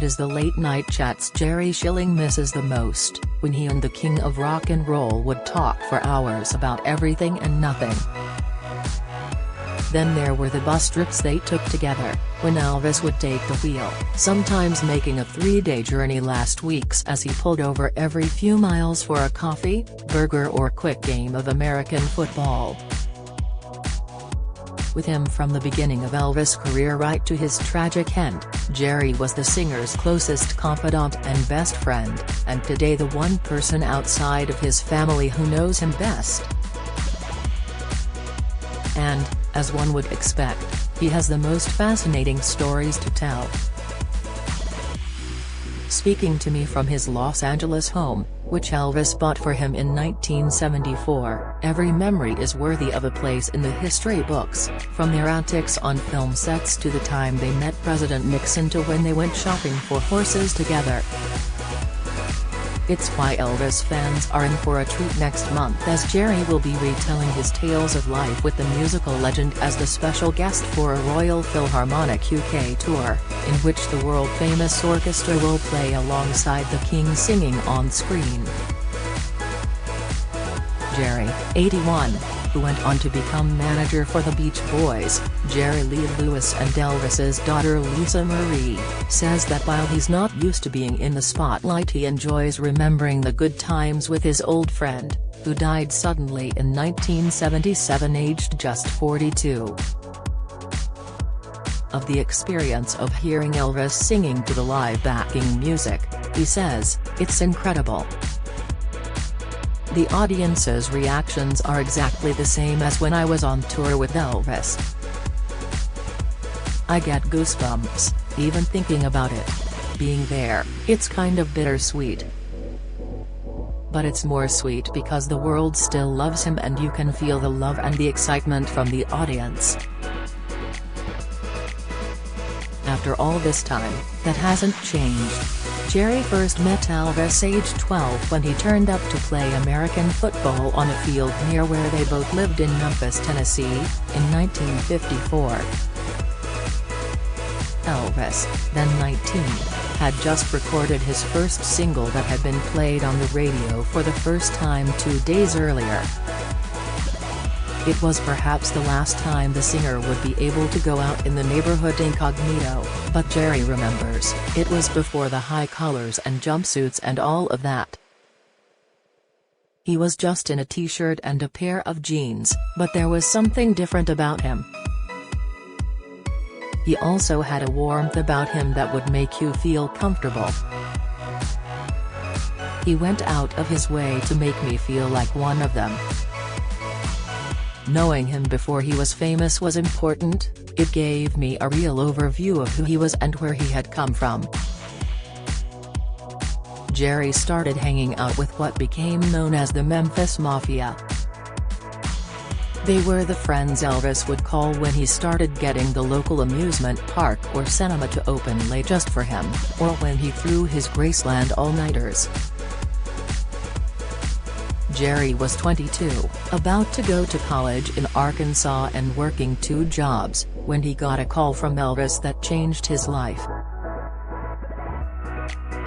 It is the late-night chats Jerry Schilling misses the most, when he and the king of rock and roll would talk for hours about everything and nothing. Then there were the bus trips they took together, when Elvis would take the wheel, sometimes making a 3-day journey last week's as he pulled over every few miles for a coffee, burger or quick game of American football. With him from the beginning of Elvis' career right to his tragic end, Jerry was the singer's closest confidant and best friend, and today the one person outside of his family who knows him best. And, as one would expect, he has the most fascinating stories to tell. Speaking to me from his Los Angeles home, which Elvis bought for him in 1974, every memory is worthy of a place in the history books, from their antics on film sets to the time they met President Nixon to when they went shopping for horses together. It's why Elvis fans are in for a treat next month, as Jerry will be retelling his tales of life with the musical legend as the special guest for a Royal Philharmonic UK tour, in which the world-famous orchestra will play alongside the King singing on screen. Jerry, 81, who went on to become manager for the Beach Boys, Jerry Lee Lewis and Elvis's daughter Lisa Marie, says that while he's not used to being in the spotlight, he enjoys remembering the good times with his old friend, who died suddenly in 1977 aged just 42. Of the experience of hearing Elvis singing to the live backing music, he says, "It's incredible. The audience's reactions are exactly the same as when I was on tour with Elvis. I get goosebumps, even thinking about it. Being there, it's kind of bittersweet. But it's more sweet because the world still loves him and you can feel the love and the excitement from the audience." After all this time, that hasn't changed. Jerry first met Elvis age 12 when he turned up to play American football on a field near where they both lived in Memphis, Tennessee, in 1954. Elvis, then 19, had just recorded his first single that had been played on the radio for the first time 2 days earlier. It was perhaps the last time the singer would be able to go out in the neighborhood incognito, but Jerry remembers, it was before the high collars and jumpsuits and all of that. He was just in a t-shirt and a pair of jeans, but there was something different about him. He also had a warmth about him that would make you feel comfortable. He went out of his way to make me feel like one of them. Knowing him before he was famous was important, it gave me a real overview of who he was and where he had come from. Jerry started hanging out with what became known as the Memphis Mafia. They were the friends Elvis would call when he started getting the local amusement park or cinema to open late just for him, or when he threw his Graceland all-nighters. Jerry was 22, about to go to college in Arkansas and working 2 jobs, when he got a call from Elvis that changed his life.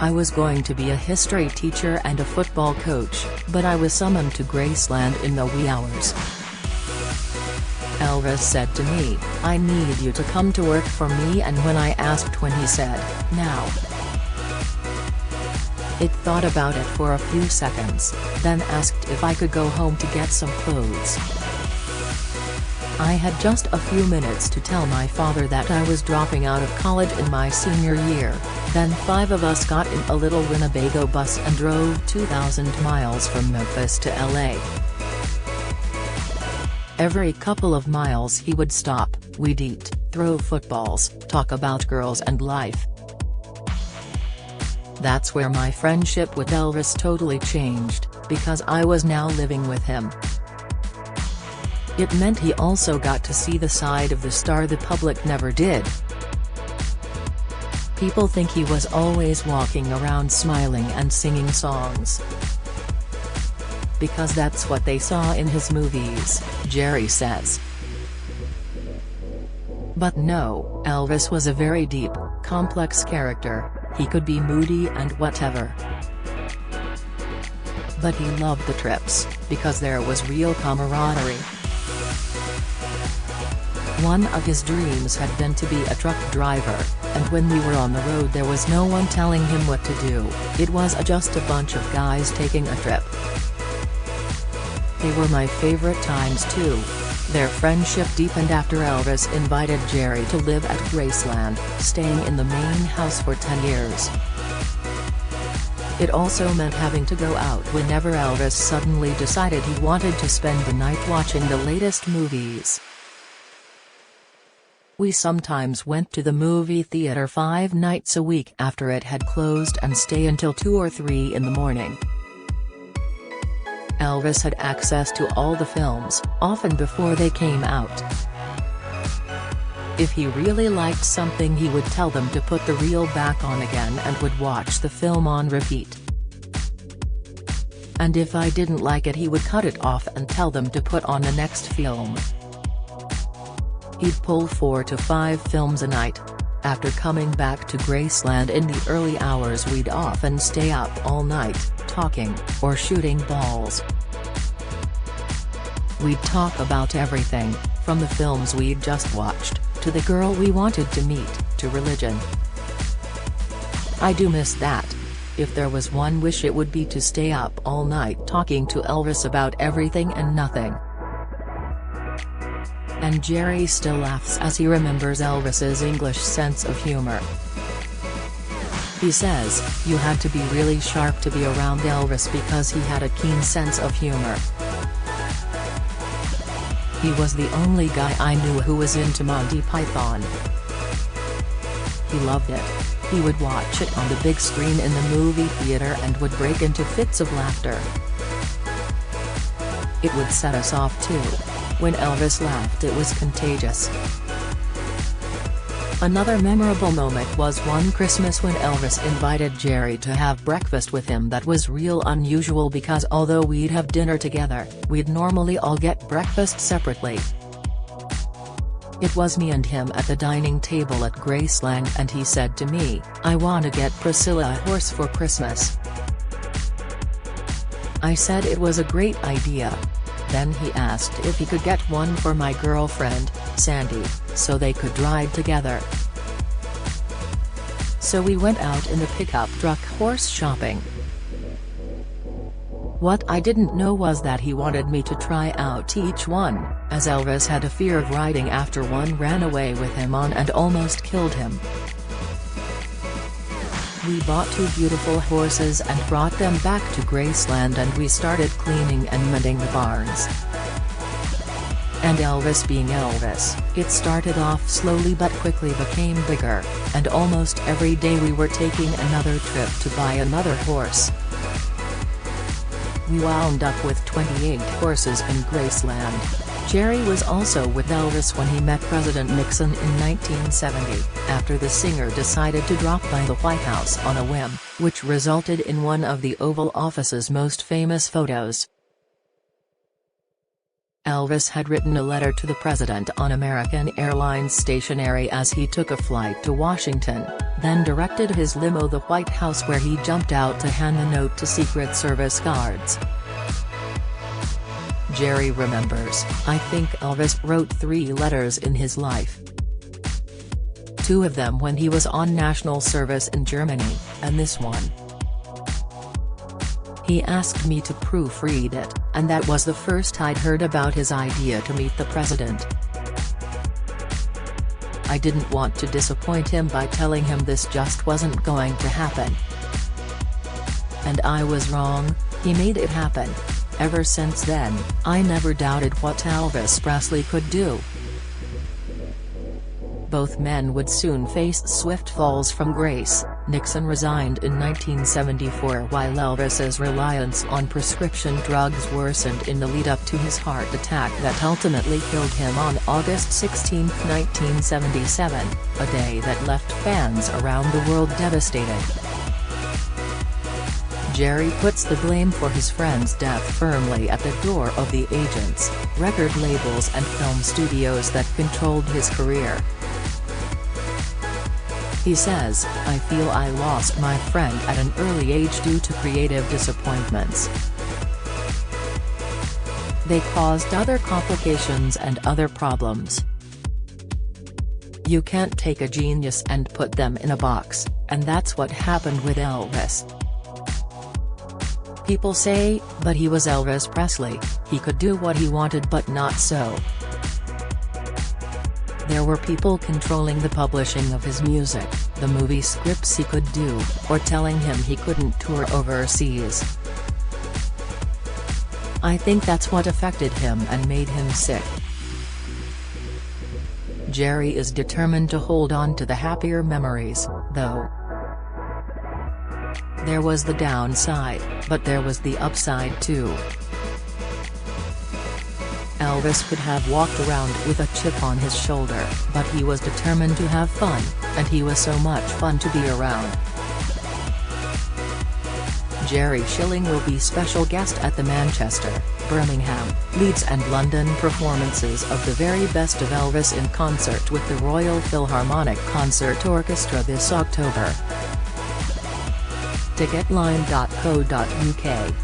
"I was going to be a history teacher and a football coach, but I was summoned to Graceland in the wee hours. Elvis said to me, 'I need you to come to work for me,' and when I asked when, he said, 'Now.' It thought about it for a few seconds, then asked if I could go home to get some clothes. I had just a few minutes to tell my father that I was dropping out of college in my senior year, then 5 of us got in a little Winnebago bus and drove 2,000 miles from Memphis to LA. Every couple of miles he would stop, we'd eat, throw footballs, talk about girls and life. That's where my friendship with Elvis totally changed, because I was now living with him. It meant he also got to see the side of the star the public never did. People think he was always walking around smiling and singing songs. Because that's what they saw in his movies," Jerry says. But no, Elvis was a very deep, complex character, He could be moody and whatever. But he loved the trips, because there was real camaraderie. One of his dreams had been to be a truck driver, and when we were on the road there was no one telling him what to do, it was just a bunch of guys taking a trip. They were my favorite times too. Their friendship deepened after Elvis invited Jerry to live at Graceland, staying in the main house for 10 years. It also meant having to go out whenever Elvis suddenly decided he wanted to spend the night watching the latest movies. We sometimes went to the movie theater 5 nights a week after it had closed and stay until 2 or 3 in the morning. Elvis had access to all the films, often before they came out. If he really liked something he would tell them to put the reel back on again and would watch the film on repeat. And if I didn't like it he would cut it off and tell them to put on the next film. He'd pull 4 to 5 films a night. After coming back to Graceland in the early hours we'd often stay up all night, talking, or shooting balls. We'd talk about everything, from the films we'd just watched, to the girl we wanted to meet, to religion. I do miss that. If there was one wish it would be to stay up all night talking to Elvis about everything and nothing. And Jerry still laughs as he remembers Elvis's English sense of humor. He says, "You had to be really sharp to be around Elvis because he had a keen sense of humor. He was the only guy I knew who was into Monty Python. He loved it. He would watch it on the big screen in the movie theater and would break into fits of laughter. It would set us off too. When Elvis laughed it was contagious." Another memorable moment was one Christmas when Elvis invited Jerry to have breakfast with him. That was real unusual because although we'd have dinner together, we'd normally all get breakfast separately. It was me and him at the dining table at Graceland and he said to me, "I want to get Priscilla a horse for Christmas." I said it was a great idea. Then he asked if he could get one for my girlfriend, Sandy, so they could ride together. So we went out in the pickup truck horse shopping. What I didn't know was that he wanted me to try out each one, as Elvis had a fear of riding after one ran away with him on and almost killed him. We bought 2 beautiful horses and brought them back to Graceland and we started cleaning and mending the barns. And Elvis being Elvis, it started off slowly but quickly became bigger, and almost every day we were taking another trip to buy another horse. We wound up with 28 horses in Graceland. Jerry was also with Elvis when he met President Nixon in 1970, after the singer decided to drop by the White House on a whim, which resulted in one of the Oval Office's most famous photos. Elvis had written a letter to the president on American Airlines stationery as he took a flight to Washington, then directed his limo the White House where he jumped out to hand the note to Secret Service guards. Jerry remembers, "I think Elvis wrote 3 letters in his life. 2 of them when he was on national service in Germany, and this one. He asked me to proofread it, and that was the first I'd heard about his idea to meet the president. I didn't want to disappoint him by telling him this just wasn't going to happen. And I was wrong, he made it happen. Ever since then, I never doubted what Elvis Presley could do." Both men would soon face swift falls from grace. Nixon resigned in 1974 while Elvis's reliance on prescription drugs worsened in the lead-up to his heart attack that ultimately killed him on August 16, 1977, a day that left fans around the world devastated. Jerry puts the blame for his friend's death firmly at the door of the agents, record labels and film studios that controlled his career. He says, "I feel I lost my friend at an early age due to creative disappointments. They caused other complications and other problems. You can't take a genius and put them in a box, and that's what happened with Elvis. People say, but he was Elvis Presley, he could do what he wanted but not so. There were people controlling the publishing of his music, the movie scripts he could do, or telling him he couldn't tour overseas. I think that's what affected him and made him sick." Jerry is determined to hold on to the happier memories, though. There was the downside, but there was the upside too. Elvis could have walked around with a chip on his shoulder, but he was determined to have fun, and he was so much fun to be around. Jerry Schilling will be special guest at the Manchester, Birmingham, Leeds and London performances of the very best of Elvis in concert with the Royal Philharmonic Concert Orchestra this October. Ticketline.co.uk